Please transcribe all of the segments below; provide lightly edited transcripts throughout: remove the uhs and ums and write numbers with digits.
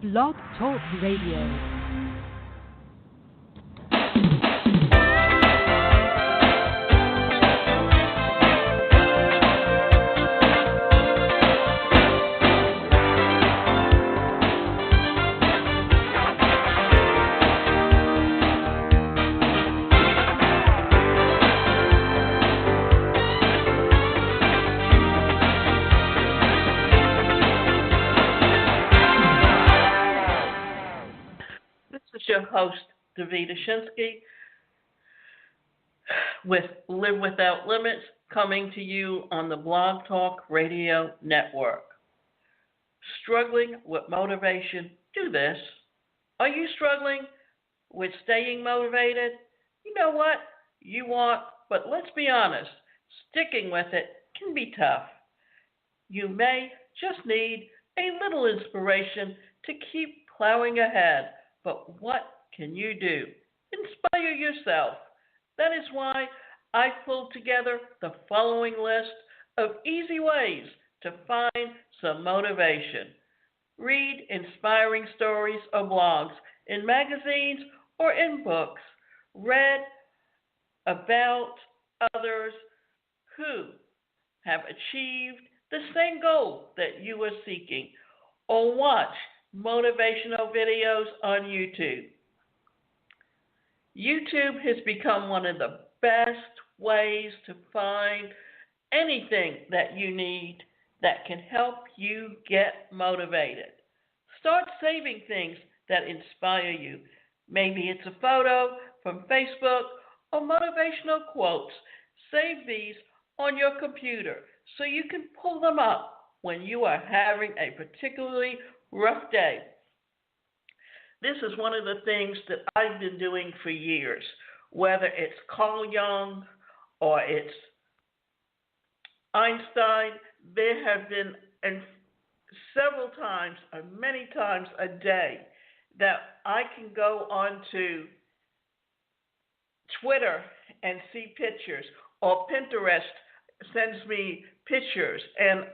Blog Talk Radio. Your host, Davida Shinsky, with Live Without Limits, coming to you on the Blog Talk Radio Network. Struggling with motivation? Do this. Are you struggling with staying motivated? You know what? You want, but let's be honest, sticking with it can be tough. You may just need a little inspiration to keep plowing ahead. But what can you do? Inspire yourself. That is why I pulled together the following list of easy ways to find some motivation. Read inspiring stories or blogs in magazines or in books. Read about others who have achieved the same goal that you are seeking, or watch motivational videos on YouTube. YouTube has become one of the best ways to find anything that you need that can help you get motivated. Start saving things that inspire you. Maybe it's a photo from Facebook or motivational quotes. Save these on your computer so you can pull them up when you are having a particularly rough day. This is one of the things that I've been doing for years, whether it's Carl Jung or it's Einstein. There have been several times, or many times a day, that I can go onto Twitter and see pictures, or Pinterest sends me pictures, and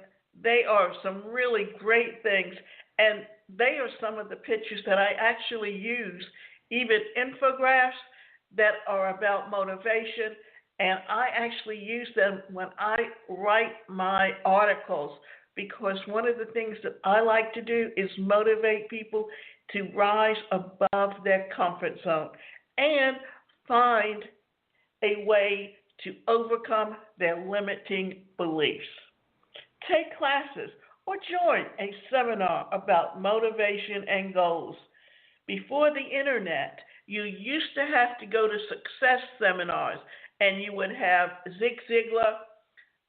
they are some really great things. And they are some of the pictures that I actually use, even infographics that are about motivation. And I actually use them when I write my articles, because one of the things that I like to do is motivate people to rise above their comfort zone and find a way to overcome their limiting beliefs. Take classes or join a seminar about motivation and goals. Before the internet, you used to have to go to success seminars, and you would have Zig Ziglar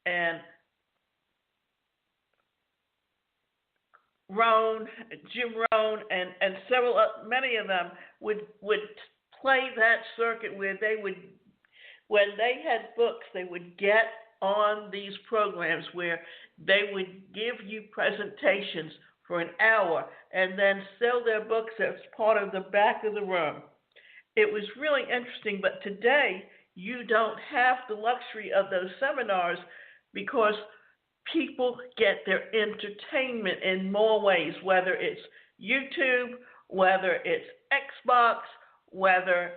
and Jim Rohn, and many of them would play that circuit where they would, when they had books, they would get on these programs where they would give you presentations for an hour and then sell their books as part of the back of the room. It was really interesting, but today you don't have the luxury of those seminars because people get their entertainment in more ways, whether it's YouTube, whether it's Xbox, whether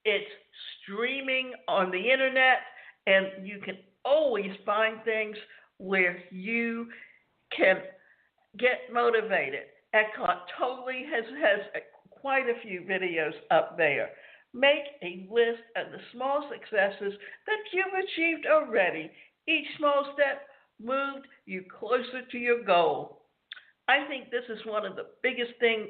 it's streaming on the internet, and you can always find things where you can get motivated. Eckhart Tolle has quite a few videos up there. Make a list of the small successes that you've achieved already. Each small step moved you closer to your goal. I think this is one of the biggest things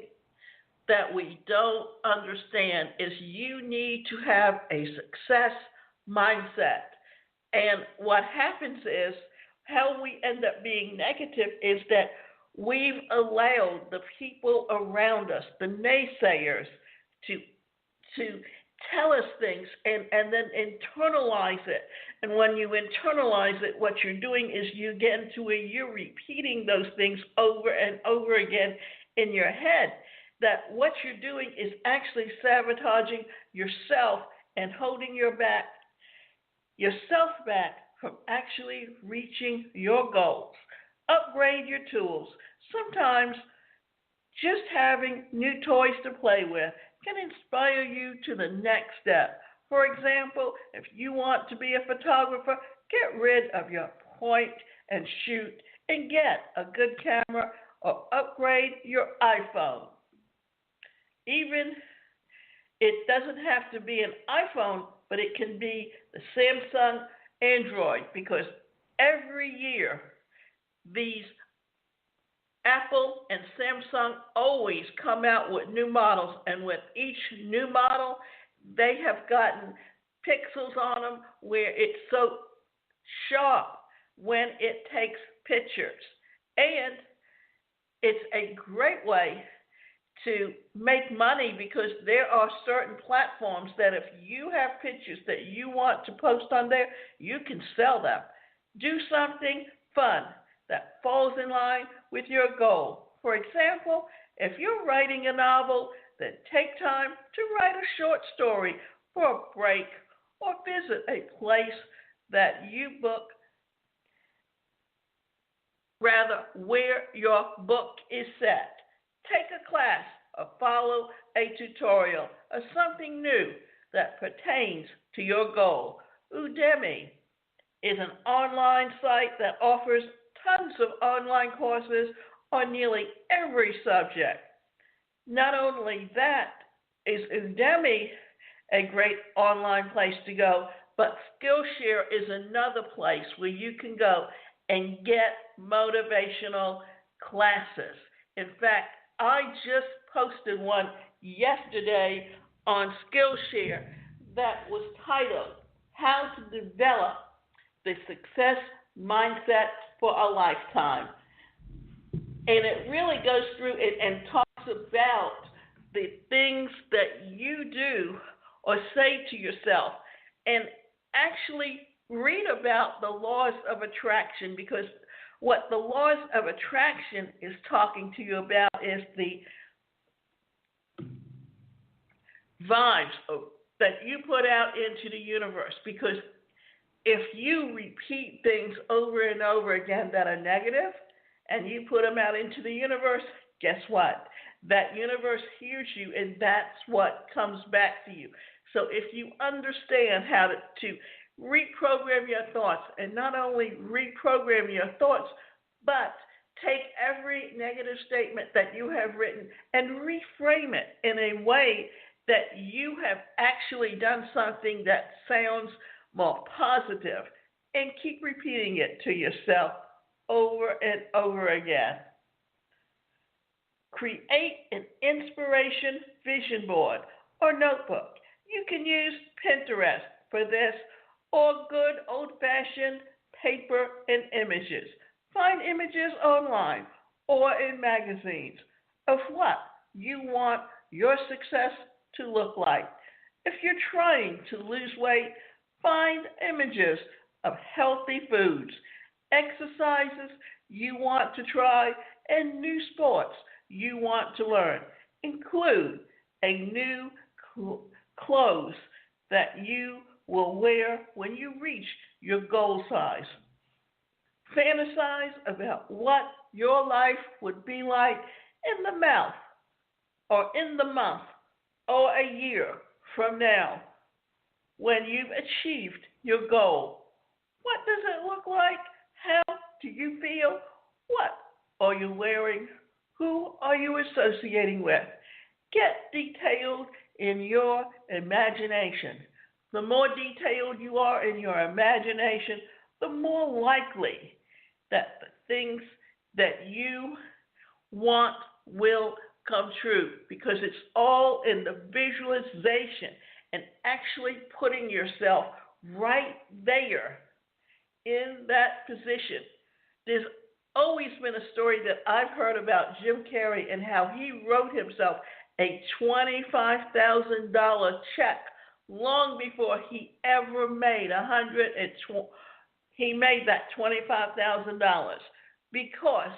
that we don't understand is you need to have a success mindset. And what happens is, how we end up being negative is that we've allowed the people around us, the naysayers, to tell us things and then internalize it. And when you internalize it, what you're doing is you get into you're repeating those things over and over again in your head, that what you're doing is actually sabotaging yourself and holding yourself back from actually reaching your goals. Upgrade your tools. Sometimes Just having new toys to play with can inspire you to the next step. For example, if you want to be a photographer, get rid of your point and shoot and get a good camera or upgrade your iPhone. Even it doesn't have to be an iPhone, but it can be the Samsung Android, because every year these Apple and Samsung always come out with new models, and with each new model, they have gotten pixels on them where it's so sharp when it takes pictures. And it's a great way to make money, because there are certain platforms that if you have pictures that you want to post on there, you can sell them. Do something fun that falls in line with your goal. For example, if you're writing a novel, then take time to write a short story for a break, or visit a place that you book, rather where your book is set. Take a class or follow a tutorial or something new that pertains to your goal. Udemy is an online site that offers tons of online courses on nearly every subject. Not only that is Udemy a great online place to go, but Skillshare is another place where you can go and get motivational classes. In fact, I just posted one yesterday on Skillshare that was titled How to Develop the Success Mindset for a Lifetime. And it really goes through it and talks about the things that you do or say to yourself, and actually read about the laws of attraction, because what the laws of attraction is talking to you about is the vibes that you put out into the universe. Because if you repeat things over and over again that are negative and you put them out into the universe, guess what? That universe hears you, and that's what comes back to you. So if you understand how to reprogram your thoughts, and not only reprogram your thoughts, but take every negative statement that you have written and reframe it in a way that you have actually done something that sounds more positive, and keep repeating it to yourself over and over again. Create an inspiration vision board or notebook. You can use Pinterest for this, or good old-fashioned paper and images. Find images online or in magazines of what you want your success to look like. If you're trying to lose weight, find images of healthy foods, exercises you want to try, and new sports you want to learn. Include a new clothes that you will wear when you reach your goal size. Fantasize about what your life would be like in the month or a year from now when you've achieved your goal. What does it look like? How do you feel? What are you wearing? Who are you associating with? Get detailed in your imagination. The more detailed you are in your imagination, the more likely that the things that you want will come true, because it's all in the visualization and actually putting yourself right there in that position. There's always been a story that I've heard about Jim Carrey and how he wrote himself a $25,000 check long before he ever made he made that $25,000, because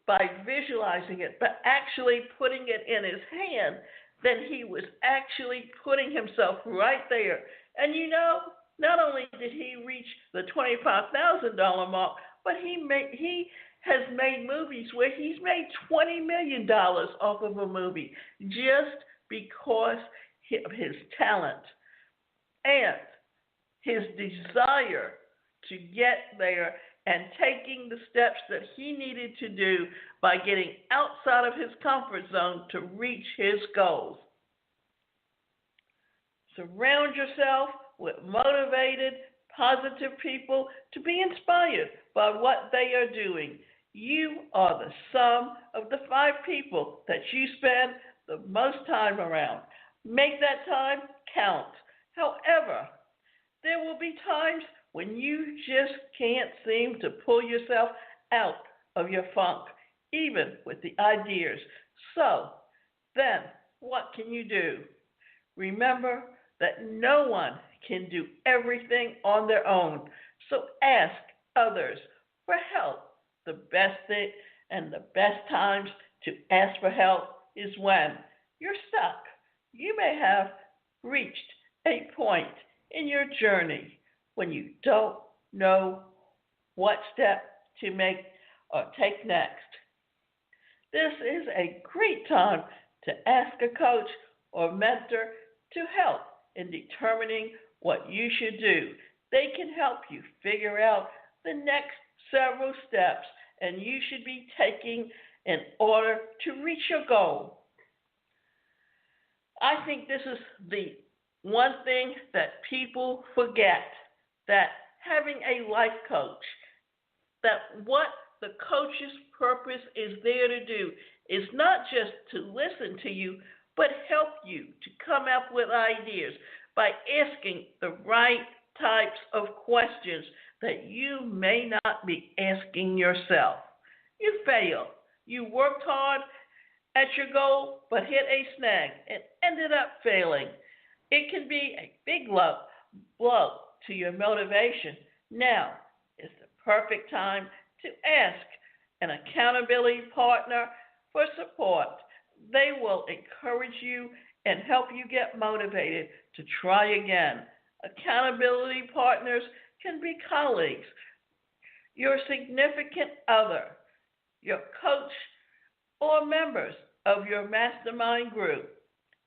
by visualizing it, but actually putting it in his hand, then he was actually putting himself right there. And you know, not only did he reach the $25,000 mark, but he has made movies where he's made $20 million off of a movie just because of his talent and his desire to get there and taking the steps that he needed to do by getting outside of his comfort zone to reach his goals. Surround yourself with motivated, positive people to be inspired by what they are doing. You are the sum of the 5 people that you spend the most time around. Make that time count. However, there will be times when you just can't seem to pull yourself out of your funk, even with the ideas. So, then, what can you do? Remember that no one can do everything on their own. So ask others for help. The best thing and the best times to ask for help is when you're stuck. You may have reached a point in your journey when you don't know what step to make or take next. This is a great time to ask a coach or mentor to help in determining what you should do. They can help you figure out the next several steps and you should be taking in order to reach your goal. I think this is the one thing that people forget, that having a life coach, that what the coach's purpose is there to do is not just to listen to you, but help you to come up with ideas by asking the right types of questions that you may not be asking yourself. You failed. You worked hard at your goal, but hit a snag and ended up failing. It can be a big blow to your motivation. Now is the perfect time to ask an accountability partner for support. They will encourage you and help you get motivated to try again. Accountability partners can be colleagues, your significant other, your coach, or members of your mastermind group.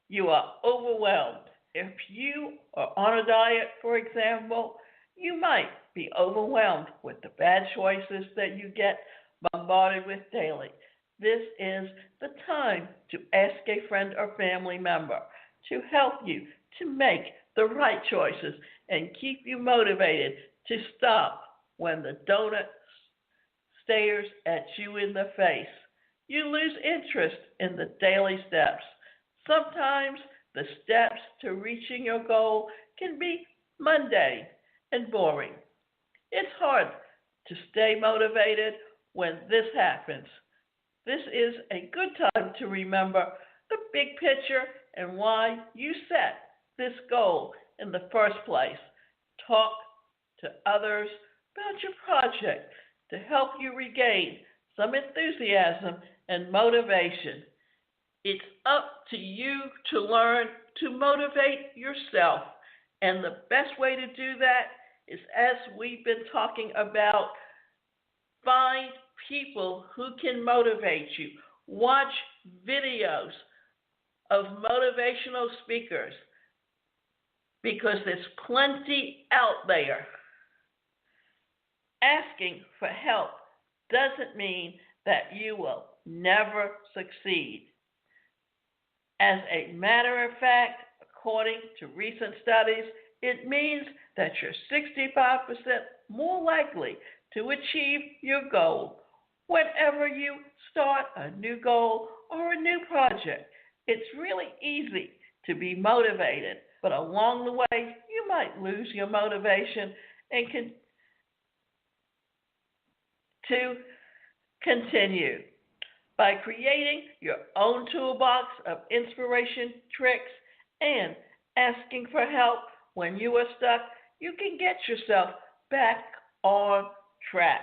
You are overwhelmed. If you are on a diet, for example, you might be overwhelmed with the bad choices that you get bombarded with daily. This is the time to ask a friend or family member to help you to make the right choices and keep you motivated to stop when the donut stares at you in the face. You lose interest in the daily steps. Sometimes the steps to reaching your goal can be mundane and boring. It's hard to stay motivated when this happens. This is a good time to remember the big picture and why you set this goal in the first place. Talk to others about your project to help you regain some enthusiasm and motivation. It's up to you to learn to motivate yourself. And the best way to do that is, as we've been talking about, find people who can motivate you. Watch videos of motivational speakers because there's plenty out there. Asking for help doesn't mean that you will never succeed. As a matter of fact, according to recent studies, it means that you're 65% more likely to achieve your goal whenever you start a new goal or a new project. It's really easy to be motivated, but along the way, you might lose your motivation and to continue. By creating your own toolbox of inspiration, tricks, and asking for help when you are stuck, you can get yourself back on track.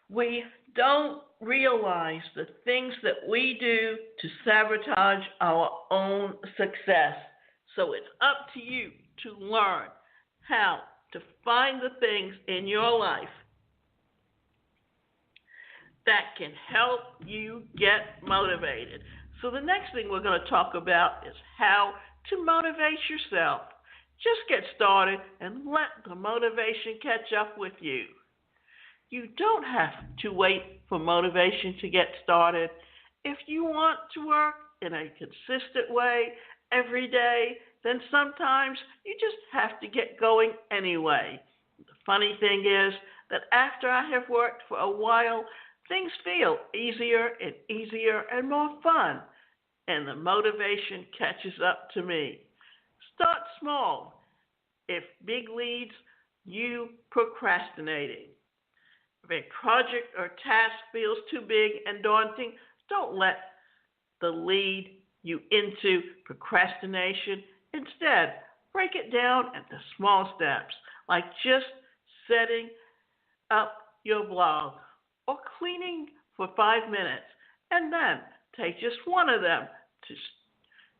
We don't realize the things that we do to sabotage our own success. So it's up to you to learn how to find the things in your life that can help you get motivated. So the next thing we're going to talk about is how to motivate yourself. Just get started and let the motivation catch up with you. You don't have to wait for motivation to get started. If you want to work in a consistent way every day, then sometimes you just have to get going anyway. The funny thing is that after I have worked for a while, things feel easier and more fun, and the motivation catches up to me. Start small. If big leads you procrastinating. If a project or task feels too big and daunting, don't let the lead you into procrastination. Instead, break it down into small steps, like just setting up your blog or cleaning for 5 minutes, and then take just one of them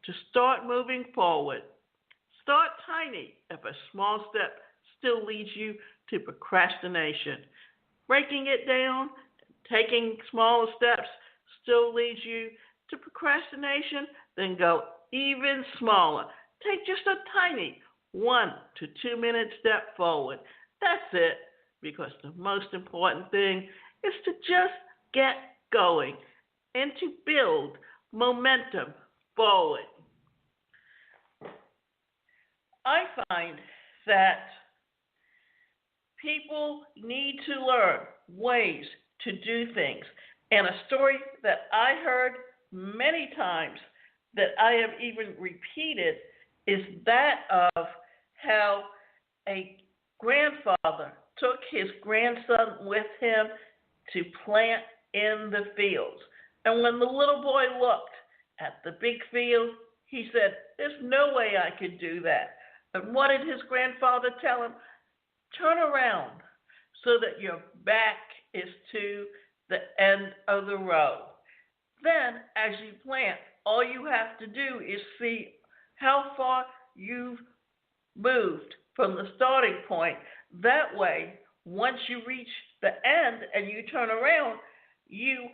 to start moving forward. Start tiny if a small step still leads you to procrastination. Breaking it down, taking smaller steps still leads you to procrastination, then go even smaller. Take just a tiny 1 to 2 minute step forward. That's it, because the most important thing is to just get going and to build momentum forward. I find that people need to learn ways to do things. And a story that I heard many times that I have even repeated is that of how a grandfather took his grandson with him to plant in the fields. And when the little boy looked at the big field, he said, "There's no way I could do that." And what did his grandfather tell him? Turn around so that your back is to the end of the row. Then, as you plant, all you have to do is see how far you've moved from the starting point. That way, once you reach the end and you turn around, you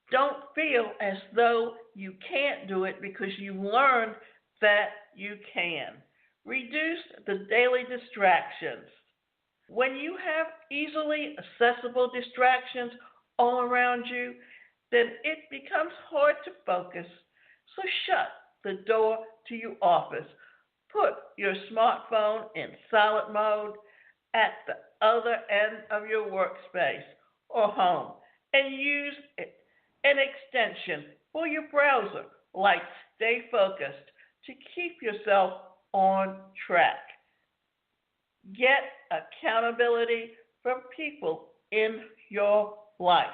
don't feel as though you can't do it because you learned that you can. Reduce the daily distractions. When you have easily accessible distractions all around you, then it becomes hard to focus. So shut the door to your office. Put your smartphone in silent mode at the other end of your workspace or home, and use an extension for your browser like Stay Focused to keep yourself on track. Get accountability from people in your life.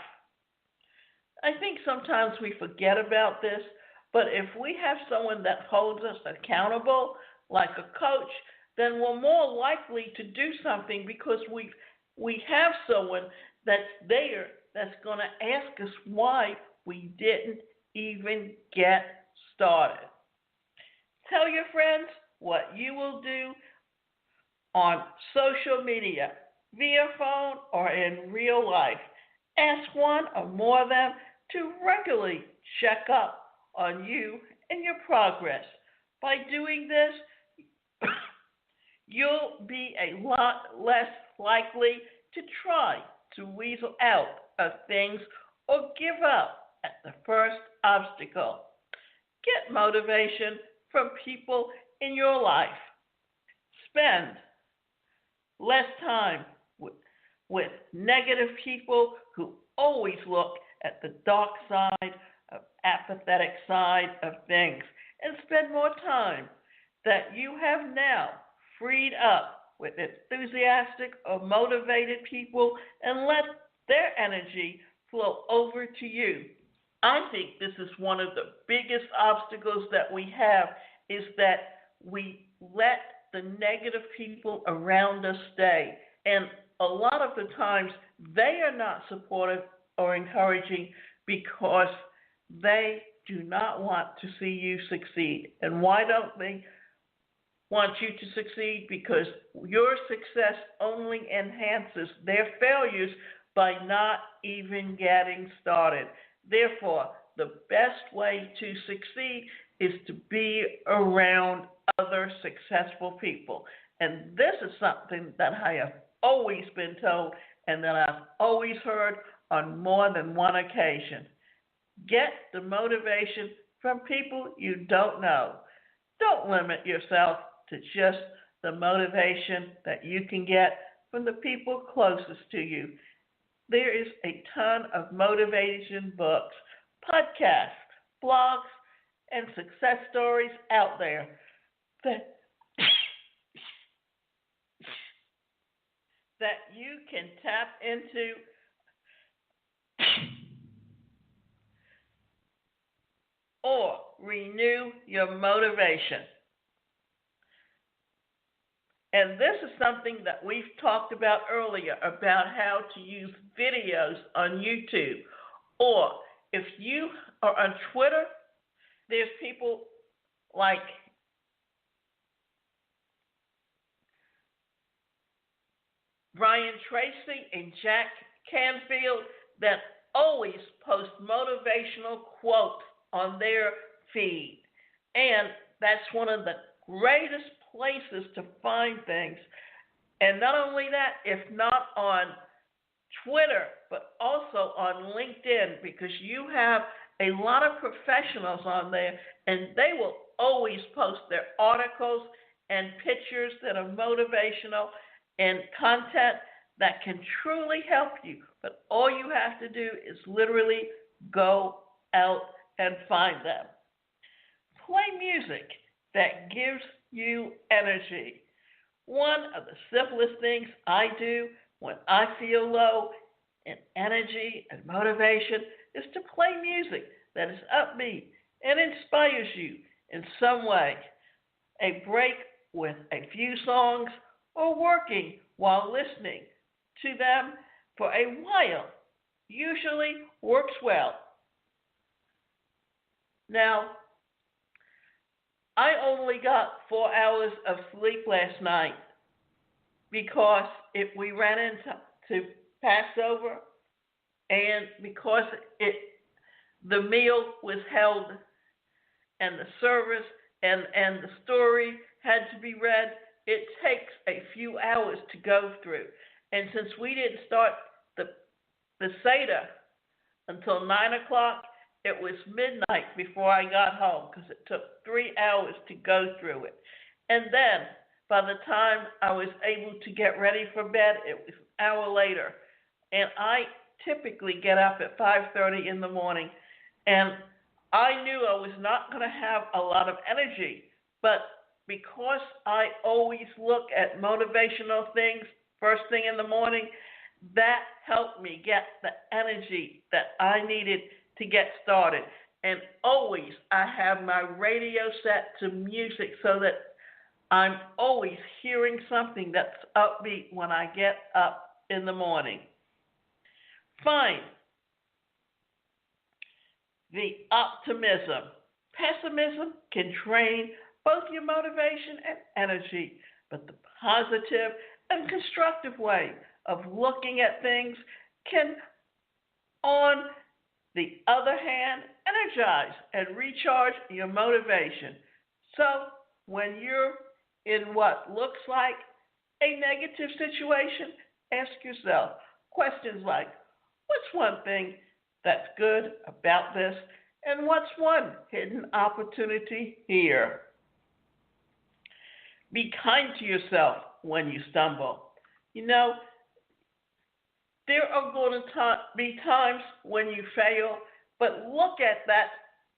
I think sometimes we forget about this, but if we have someone that holds us accountable, like a coach, then we're more likely to do something because we have someone that's there that's going to ask us why we didn't even get started. Tell your friends what you will do on social media, via phone, or in real life. Ask one or more of them to regularly check up on you and your progress. By doing this, you'll be a lot less likely to try to weasel out of things or give up at the first obstacle. Get motivation from people in your life. Spend less time with negative people who always look at the dark side, apathetic side of things, and spend more time that you have now freed up with enthusiastic or motivated people, and let their energy flow over to you. I think this is one of the biggest obstacles that we have, is that we let the negative people around us stay. And a lot of the times they are not supportive or encouraging because they do not want to see you succeed. And why don't they want you to succeed? Because your success only enhances their failures by not even getting started. Therefore, the best way to succeed is to be around other successful people. And this is something that I have always been told and that I've always heard on more than one occasion. Get the motivation from people you don't know. Don't limit yourself to just the motivation that you can get from the people closest to you. There is a ton of motivation books, podcasts, blogs, and success stories out there that that you can tap into or renew your motivation. And this is something that we've talked about earlier about how to use videos on YouTube. Or if you are on Twitter, there's people like Brian Tracy and Jack Canfield that always post motivational quotes on their feed. And that's one of the greatest places to find things. And not only that, if not on Twitter, but also on LinkedIn, because you have a lot of professionals on there, and they will always post their articles and pictures that are motivational and content that can truly help you. But all you have to do is literally go out and find them. Play music that gives you energy. One of the simplest things I do when I feel low in energy and motivation is to play music that is upbeat and inspires you in some way. A break with a few songs or working while listening to them for a while usually works well. Now, I only got 4 hours of sleep last night because we ran into Passover, and because the meal was held and the service and the story had to be read, it takes a few hours to go through. And since we didn't start the Seder until 9 o'clock, it was midnight before I got home because it took 3 hours to go through it. And then by the time I was able to get ready for bed, it was an hour later. And I typically get up at 5:30 in the morning. And I knew I was not going to have a lot of energy. But because I always look at motivational things first thing in the morning, that helped me get the energy that I needed to get started. And always I have my radio set to music so that I'm always hearing something that's upbeat when I get up in the morning. Find the optimism. Pessimism can drain both your motivation and energy, but the positive and constructive way of looking at things can, on the other hand, energize and recharge your motivation. So when you're in what looks like a negative situation, ask yourself questions like, what's one thing that's good about this? And what's one hidden opportunity here? Be kind to yourself when you stumble. You know, there are going to be times when you fail, but look at that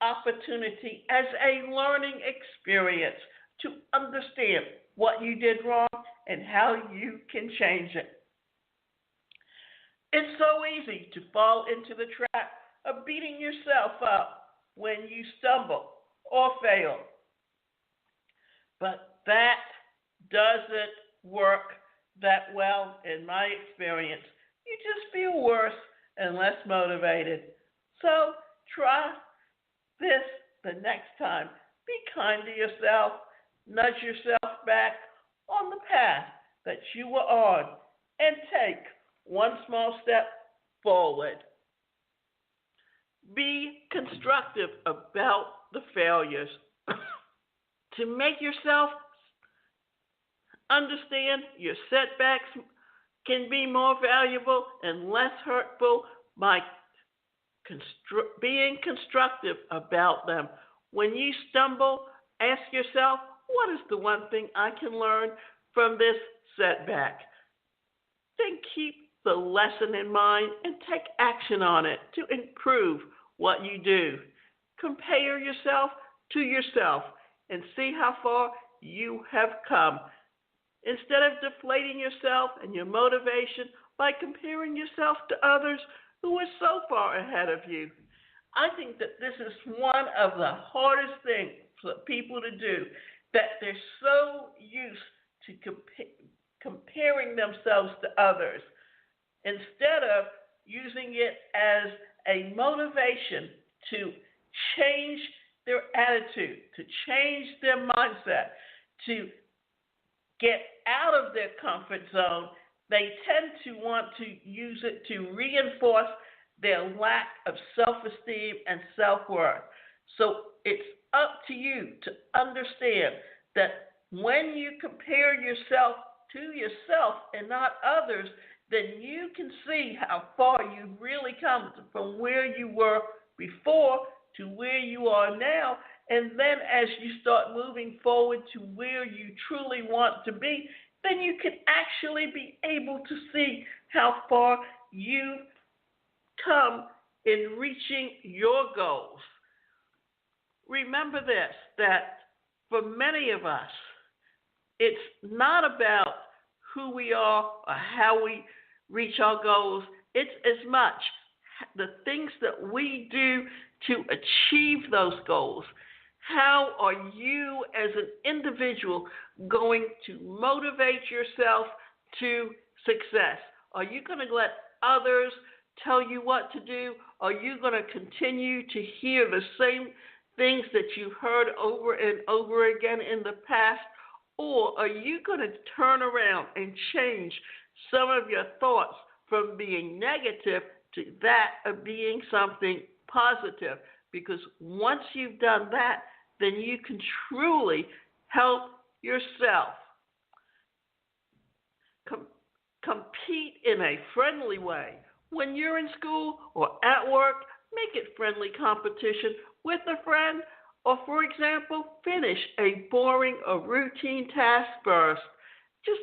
opportunity as a learning experience to understand what you did wrong and how you can change it. It's so easy to fall into the trap of beating yourself up when you stumble or fail. But that doesn't work that well in my experience. You just feel worse and less motivated. So try this the next time. Be kind to yourself. Nudge yourself back on the path that you were on and take one small step forward. Be constructive about the failures. To make yourself understand your setbacks can be more valuable and less hurtful by being constructive about them. When you stumble, ask yourself, what is the one thing I can learn from this setback? Then keep the lesson in mind and take action on it to improve what you do. Compare yourself to yourself and see how far you have come. Instead of deflating yourself and your motivation by comparing yourself to others who are so far ahead of you. I think that this is one of the hardest things for people to do, that they're so used to comparing themselves to others, instead of using it as a motivation to change their attitude, to change their mindset, to get out of their comfort zone. They tend to want to use it to reinforce their lack of self-esteem and self-worth. So it's up to you to understand that when you compare yourself to yourself and not others, then you can see how far you've really come from where you were before to where you are now. And then as you start moving forward to where you truly want to be, then you can actually be able to see how far you've come in reaching your goals. Remember this, that for many of us, it's not about who we are or how we reach our goals. It's as much the things that we do to achieve those goals. How are you as an individual going to motivate yourself to success? Are you going to let others tell you what to do? Are you going to continue to hear the same things that you've heard over and over again in the past? Or are you going to turn around and change some of your thoughts from being negative to that of being something positive? Because once you've done that, then you can truly help yourself. Compete in a friendly way. When you're in school or at work, make it friendly competition with a friend, or for example, finish a boring or routine task first. Just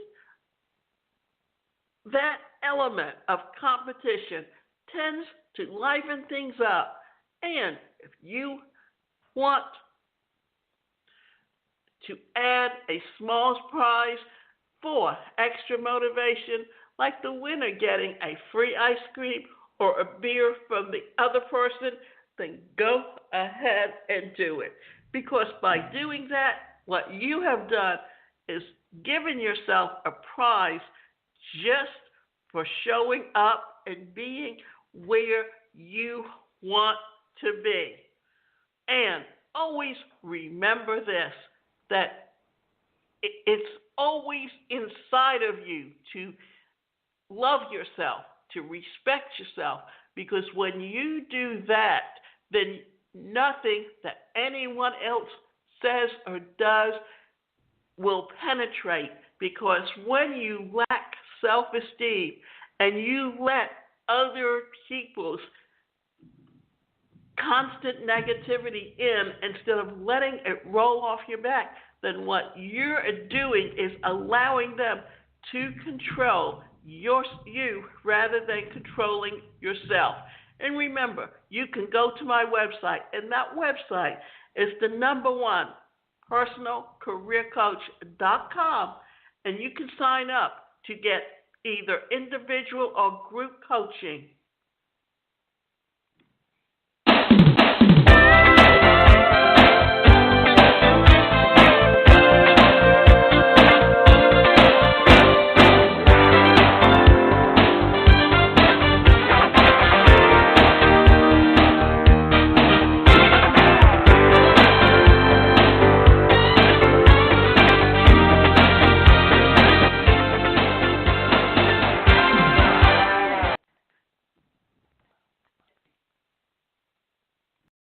that element of competition tends to liven things up. And if you want to add a small prize for extra motivation, like the winner getting a free ice cream or a beer from the other person, then go ahead and do it. Because by doing that, what you have done is given yourself a prize just for showing up and being where you want to be. And always remember this, that it's always inside of you to love yourself, to respect yourself, because when you do that, then nothing that anyone else says or does will penetrate, because when you lack self-esteem and you let other people's constant negativity in instead of letting it roll off your back, then what you're doing is allowing them to control you rather than controlling yourself. And remember, you can go to my website, and that website is the #1, personalcareercoach.com, and you can sign up to get either individual or group coaching.